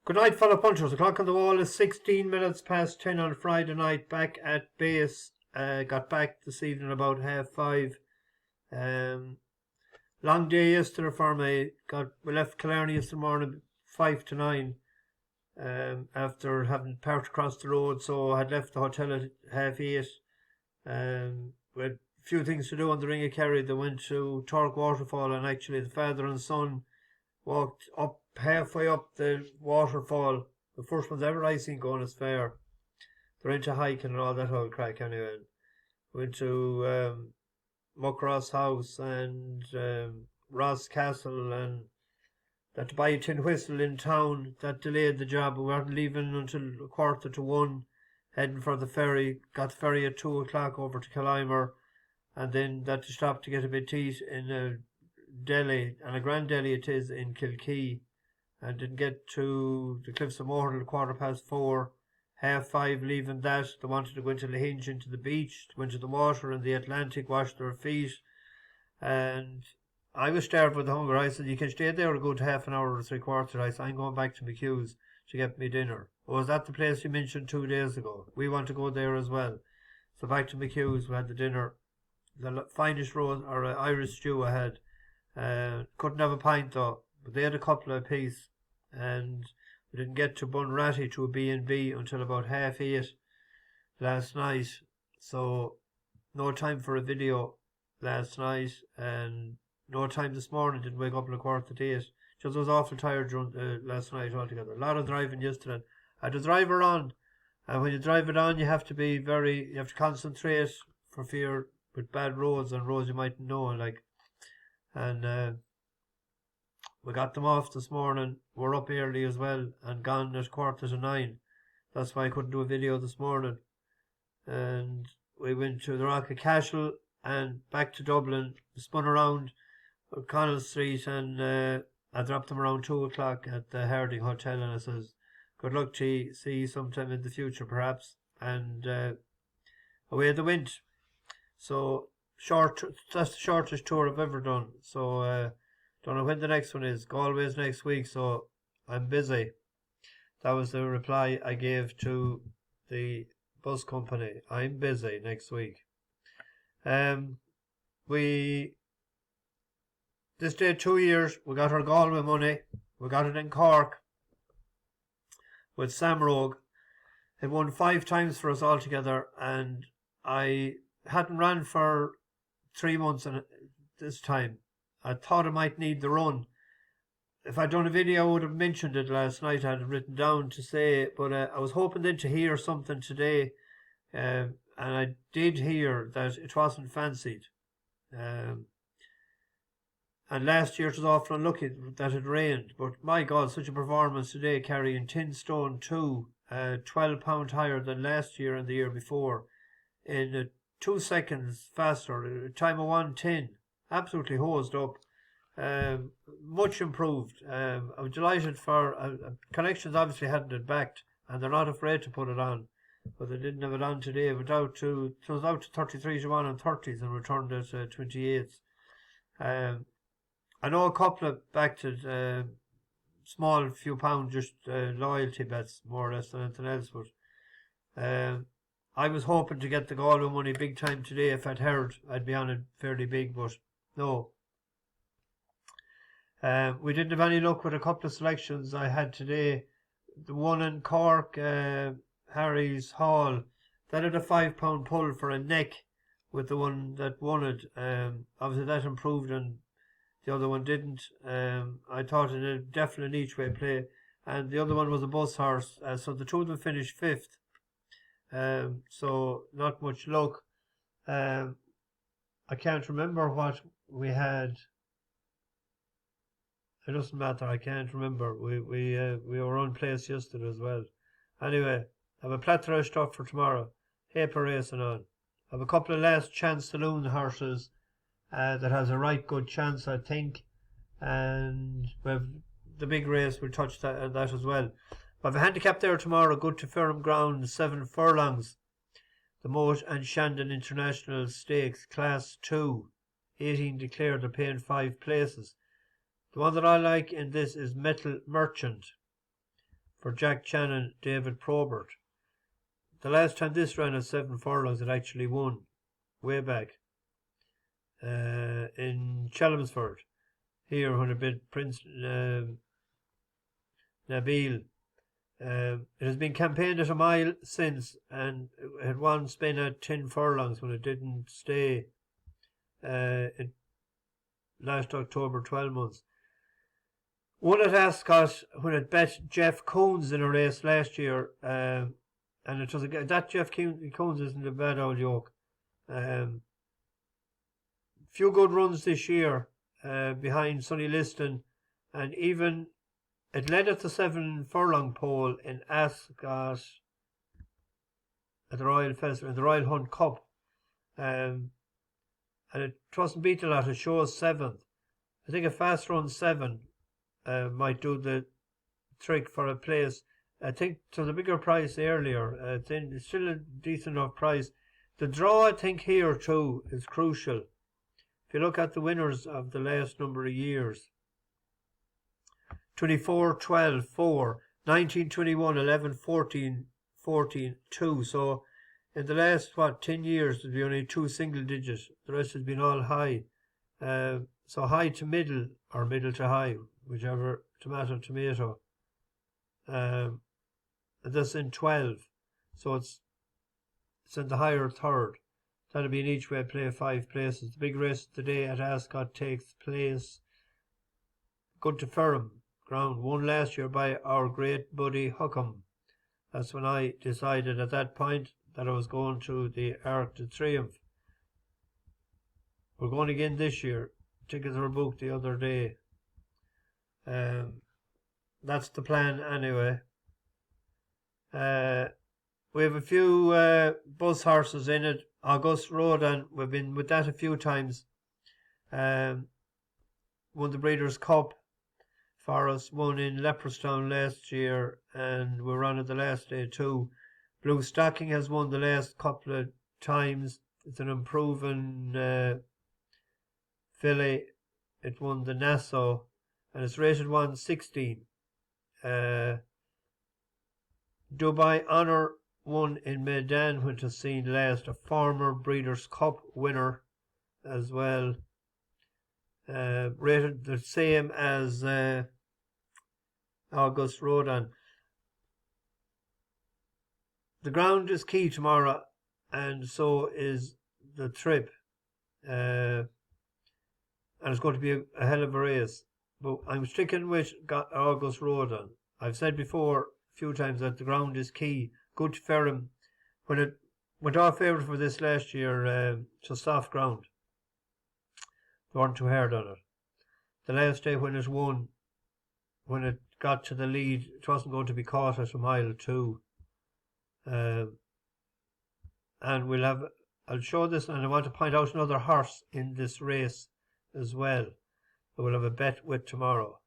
Good night, fellow punchers. The clock on the wall is 16 minutes past 10 on Friday night. Back at base. Got back this evening about 5:30. Long day yesterday for me. We left Killarney yesterday morning 5 to 9. After having parked across the road, so I had left the hotel at 8:30. We had a few things to do on the Ring of Kerry. They went to Torque Waterfall, and actually the father and son walked up halfway up the waterfall. The first ones ever I seen going as far. They're into hiking and all that whole crack anyway. Went to Muckross House and Ross Castle, and that to buy a tin whistle in town. That delayed the job. We weren't leaving until 1:45, heading for the ferry. Got the ferry at 2 o'clock over to Killimer, and then that to stop to get a bit to eat in a deli, and a grand deli it is, in Kilkee, and didn't get to the Cliffs of Moher till 4:15. 5:30 leaving that. They wanted to go into Lahinge, into the beach, went to the water in the Atlantic, washed their feet, and I was starved with hunger. I said, you can stay there a good half an hour or 3/4. I said, I'm going back to McHugh's to get me dinner. Was that the place you mentioned 2 days ago? We want to go there as well. So back to McHugh's, we had the dinner. The finest roast or Irish stew I had. Couldn't have a pint though, but they had a couple apiece, and we didn't get to Bunratty to a B&B until about 8:30 last night. So no time for a video last night, and no time this morning. Didn't wake up at 7:45. Just was awful tired last night altogether. A lot of driving yesterday. I had a driver on, and when you drive it on, you have to concentrate for fear with bad roads and roads you mightn't know, and we got them off this morning. We're up early as well and gone at 9:15. That's why I couldn't do a video this morning. And we went to the Rock of Cashel and back to Dublin, spun around Connell Street, and I dropped them around 2 o'clock at the Harding Hotel, and I says, good luck to you, see you sometime in the future perhaps, and away they went. So that's the shortest tour I've ever done. So don't know when the next one is. Galway's next week, so I'm busy. That was the reply I gave to the bus company. I'm busy next week. This day 2 years, we got our Galway money. We got it in Cork with Sam Rogue. It won 5 times for us altogether, and I hadn't ran for 3 months this time. I thought I might need the run. If I'd done a video, I would have mentioned it last night. I had it written down to say, but I was hoping then to hear something today, and I did hear that it wasn't fancied. And last year it was awful unlucky that it rained. But my God, such a performance today, carrying 10 stone 2, 12 pound higher than last year and the year before, in 2 seconds faster, a time of 1:10. Absolutely hosed up. Much improved. I'm delighted for Connections obviously hadn't it backed, and they're not afraid to put it on, but they didn't have it on today. It was out to 33 to 1 and 30s and returned at 28s. I know a couple of backed it, small few pound, just loyalty bets more or less than anything else, but I was hoping to get the Galway money big time today. If I'd heard, I'd be on it fairly big, but no. We didn't have any luck with a couple of selections I had today. The one in Cork, Harry's Hall, that had a £5 pull for a neck with the one that won it. Obviously that improved and the other one didn't. I thought it had definitely an each way play, and the other one was a bus horse. So the two of them finished 5th. So not much luck. I can't remember what we had. It doesn't matter. I can't remember. We were Unplaced yesterday as well. Anyway, I have a plethora of stuff for tomorrow. Paper racing on. I have a couple of last chance Saloon horses that has a right good chance, I think. And we have the big race. We'll touch that as well. I have a handicap there tomorrow. Good to firm ground. 7 furlongs. The Moat and Shandon International Stakes, Class 2. 18 declared. They're paying 5 places. The one that I like in this is Metal Merchant. for Jack Channon, David Probert. The last time this ran at 7 furlongs, it actually won, way back, in Chelmsford, here when it beat Prince Nabil. It has been campaigned at a mile since, and it had one spin at 10 furlongs when it didn't stay in last October, 12 months. Won at Ascot when it bet Jeff Coons in a race last year, and it was that Jeff Coons isn't a bad old yoke. Few good runs this year behind Sonny Liston, and even it led at the 7 furlong pole in Ascot at the Royal Festival, in the Royal Hunt Cup. And it wasn't beat a lot, it shows 7th. I think a fast run 7 might do the trick for a place. I think to the bigger price earlier. It's still a decent enough price. The draw, I think, here too is crucial. If you look at the winners of the last number of years, 24, 12, 4, 19, 21, 11, 14, 14, 2. So in the last, 10 years, there's been only 2 single digits. The rest has been all high. So high to middle, or middle to high, whichever, tomato. That's in 12. So it's in the higher third. That'll be an each way play of 5 places. The big race today at Ascot takes place. Good to Ferrum ground, won last year by our great buddy Huckham. That's when I decided at that point that I was going to the Arc de Triomphe. We're going again this year. Tickets were booked the other day. That's the plan anyway. We have a few bus horses in it. Auguste, Rodin, we've been with that a few times. Won the Breeders' Cup for us, won in Leopardstown last year, and we're on it the last day too. Bluestocking has won the last couple of times. It's an improving filly. It won the Nassau, and it's rated 116. Dubai Honour won in Medan when it was seen last, a former Breeders' Cup winner as well. Rated the same as Auguste Rodin. The ground is key tomorrow, and so is the trip. And it's going to be a hell of a race. But I'm sticking with Auguste Rodin. I've said before a few times that the ground is key. Good to Ferrum. When it went off favourite for this last year, to soft ground. They weren't too hard on it. The last day when it won, when it got to the lead, it wasn't going to be caught at a mile 2. And I'll show this, and I want to point out another horse in this race as well that we'll have a bet with tomorrow.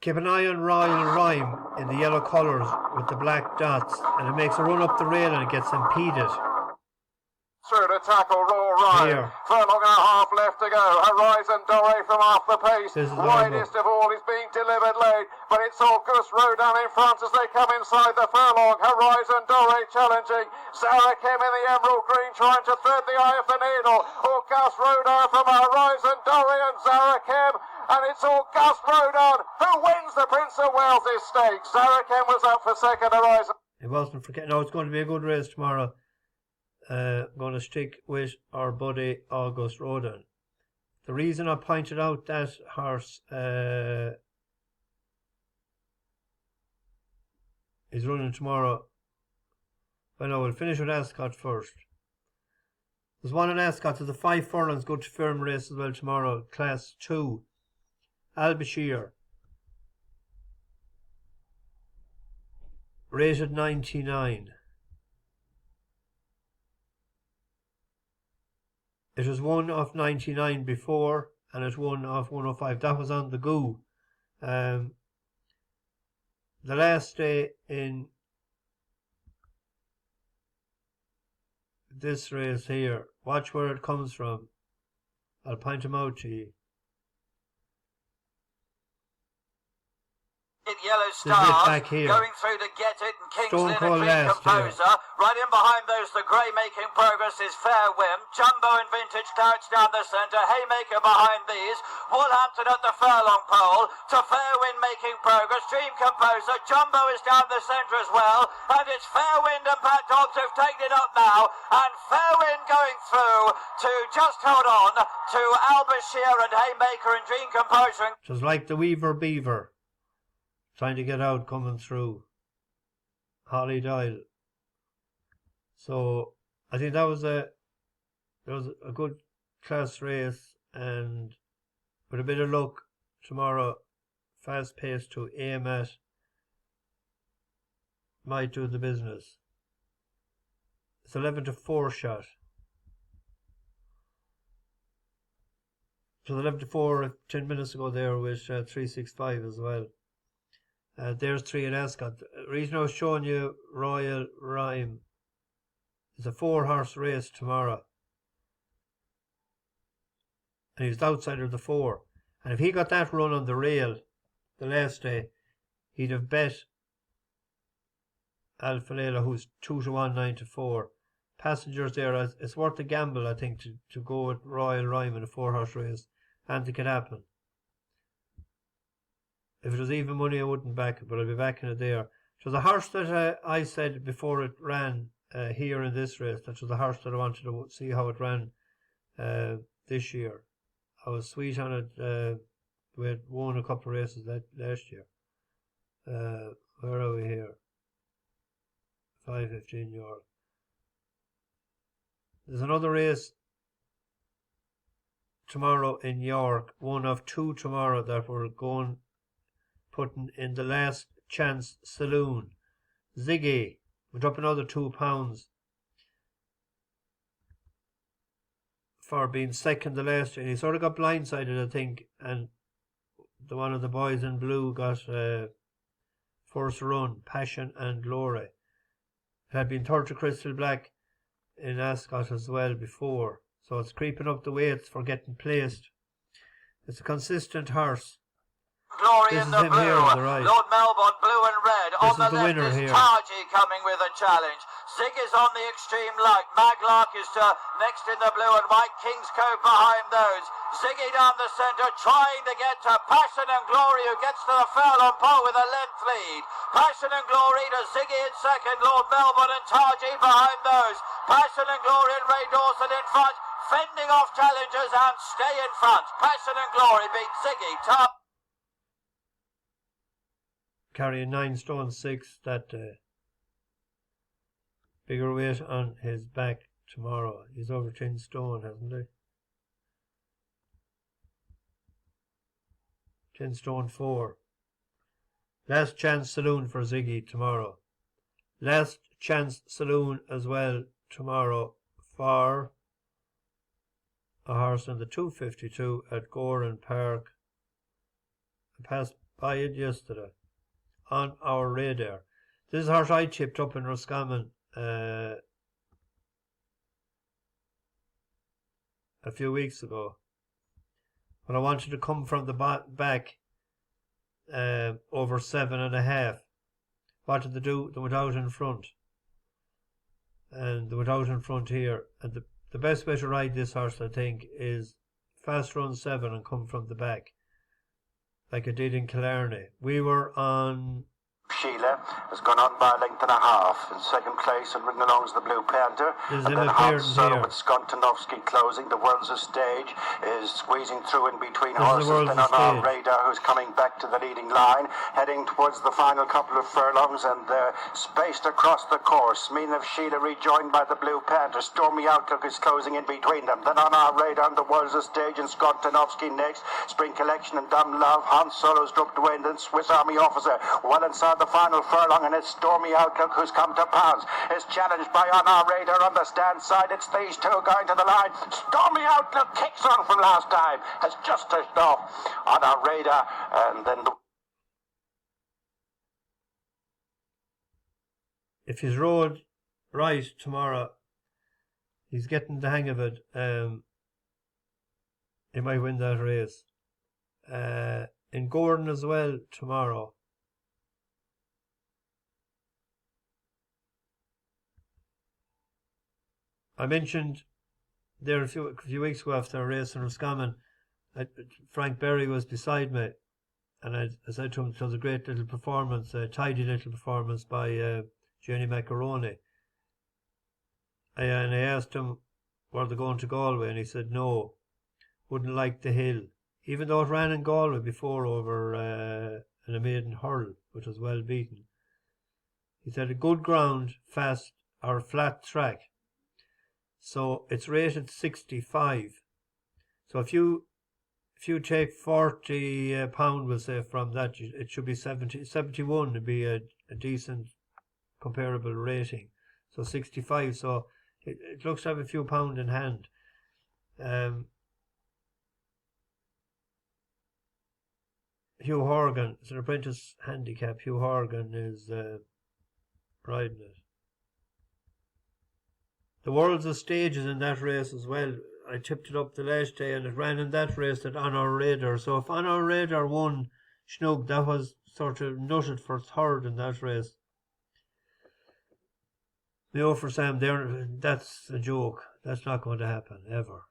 Keep an eye on Royal Rhyme in the yellow colours with the black dots, and it makes a run up the rail and it gets impeded. Through to tackle Raw Ryan. Furlong and a half left to go. Horizon Doré from half the pace. Widest of all is being delivered late, but it's Auguste Rodin in front as they come inside the furlong. Horizon Doré challenging. Zarakem in the emerald green trying to thread the eye of the needle. Auguste Rodin from Horizon Doré and Zarakem. And it's Auguste Rodin who wins the Prince of Wales' stakes. Zarakem was up for second. Horizon. It wasn't forgetting. No, it's going to be a good race tomorrow. Going to stick with our buddy Auguste Rodin. The reason I pointed out that horse is running tomorrow. Well, no, we'll finish with Ascot first. There's one in Ascot. There's a 5 furlongs good to firm race as well tomorrow. Class 2. Albasheer. Rated 99. It was 1 off 99 before, and it won off 105. That was on the Goo. The last day in this race here, watch where it comes from. I'll point them out to you. Yellow This bit Stars back here. going through to Get It, and Stone Kingsley Cold the Dream last Composer. Right in behind those, the Grey making progress is Fair Whim. Jumbo and Vintage Clarence down the centre. Haymaker behind these. Woolhampton at the furlong pole. To Fair Wind making progress. Dream Composer. Jumbo is down the centre as well. And it's Fair Wind and Pat Dogs who've taken it up now. And Fair Wind going through to just hold on to Albasheer and Haymaker and Dream Composer. Just like the Weaver Beaver trying to get out, coming through Holly Dial. So I think that was a good class race, and with a bit of luck tomorrow, fast pace to aim at, might do the business. It's 11 to 4 shot. So 11 to 4 10 minutes ago there was 365 as well. There's 3 in Ascot. The reason I was showing you Royal Rhyme is a 4-horse race tomorrow. And he's outside of the 4. And if he got that run on the rail the last day, he'd have bet Alpha Layla, who's 2 to 1, 9 to 4. Passengers there, it's worth a gamble, I think, to go with Royal Rhyme in a 4-horse race. And it could happen. If it was even money, I wouldn't back it, but I'll be backing it there. It was a horse that I said before it ran here in this race, that was a horse that I wanted to see how it ran this year. I was sweet on it. We had won a couple of races last year. Where are we here? 5:15 euro. There's another race tomorrow in York, one of 2 tomorrow that we're putting in the last chance saloon. Ziggy went up another £2 for being second the last year. He sort of got blindsided, I think, and the one of the boys in blue got first run, Passion and Glory. It had been third to Crystal Black in Ascot as well before, so it's creeping up the weights for getting placed. It's a consistent horse. Glory this in is the him blue. here on the right. Lord Melbourne, blue and red. This on the is the left winner is here. Tarji coming with a challenge. Zig is on the extreme light. Maglark is next in the blue and white. King's Cove behind those. Ziggy down the centre, trying to get to Passion and Glory, who gets to the furlong pole with a length lead. Passion and Glory to Ziggy in second. Lord Melbourne and Tarji behind those. Passion and Glory and Ray Dawson in front, fending off challengers and stay in front. Passion and Glory beat Ziggy. Carrying 9 stone 6 that day. Bigger weight on his back tomorrow. He's over 10 stone, hasn't he? 10 stone 4. Last chance saloon for Ziggy tomorrow. Last chance saloon as well tomorrow for a horse in the 252 at Gowran Park. I passed by it yesterday on our radar. This is a horse I chipped up in Roscommon a few weeks ago, but I wanted to come from the back over 7.5. What did they do? They went out in front, and they went out in front here. And the best way to ride this horse, I think, is fast run 7 and come from the back, like I did in Killarney. We were on. Sheila has gone on by a length and a half in second place and ridden along as the Blue Panther. And then Hot Solo with Skontanovsky closing. The World's a Stage is squeezing through in between horses. Then on our radar, who's coming back to the leading line, heading towards the final couple of furlongs, and they're spaced across the course. Mean of Sheila rejoined by the Blue Panther. Stormy Outlook is closing in between them. Then on our radar, the World's a Stage and Skontanovsky next. Spring Collection and Dumb Love. Han Solo's dropped away, and then Swiss Army Officer well inside the final furlong, and it's Stormy Outlook who's come to pounce. Is challenged by On Our Radar on the stand side. It's these two going to the line. Stormy Outlook kicks on from last time, has just touched off On Our Radar, and then if he's rode right tomorrow, he's getting the hang of it. He might win that race. In Gowran as well tomorrow. I mentioned there a few weeks ago after a race in Roscommon, Frank Berry was beside me, and I said to him it was a great little performance, a tidy little performance by Jeaniemacaroney. And I asked him, were they going to Galway? And he said no, wouldn't like the hill. Even though it ran in Galway before over in a maiden hurl, which was well beaten. He said a good ground, fast or flat track. So it's rated 65. So if you take 40 pound, we'll say, from that, it should be 71 to be a decent comparable rating. So 65. So it looks to have a few pound in hand. Hugh Horgan, it's an apprentice handicap. Hugh Horgan is riding it. The World's of Stages in that race as well. I tipped it up the last day and it ran in that race at On Our Radar. So if On Our Radar won Snug, that was sort of nutted for third in that race. No, for Sam, that's a joke. That's not going to happen, ever.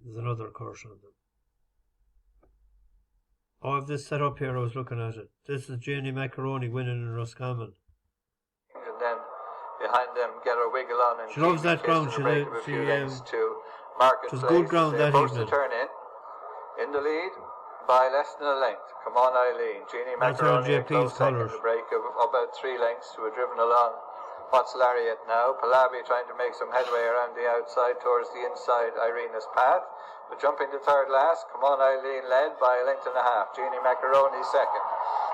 There's another course on them. Oh, I've this set up here, I was looking at it. This is Jeaniemacaroney winning in Roscommon. And then behind them get a wiggle on, and she loves that ground. She it was good ground that evening. To turn in the lead by less than a length. Come on, Eileen. Jeaniemacaroney close second, a break of about 3 lengths who were driven along. What's Lariat now? Palabi trying to make some headway around the outside towards the inside Irina's path. But jumping to third last, come on, Eileen led by a length and a half. Jeaniemacaroney second.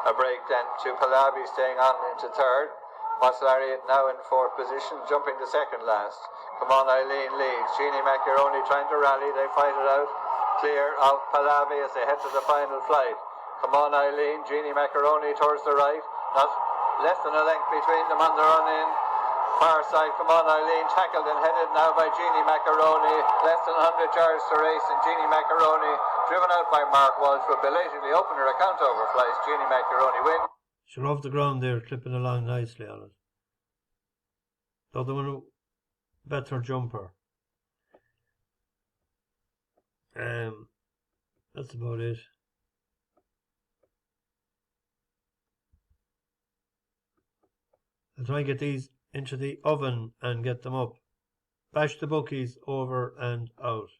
A break then to Palabi staying on into third. What's Lariat now in fourth position, jumping to second last. Come on, Eileen leads. Jeaniemacaroney trying to rally. They fight it out. Clear of Palabi as they head to the final flight. Come on, Eileen. Jeaniemacaroney towards the right. Not less than a length between them on the run in. Far side, come on, Eileen, tackled and headed now by Jeaniemacaroney. Less than 100 yards to race, and Jeaniemacaroney driven out by Mark Walsh will belatedly open her account over flies. Jeaniemacaroney win. She loved the ground there, clipping along nicely on it. The other one, better jumper. That's about it. I'll try and get these into the oven and get them up. Bash the bookies over and out.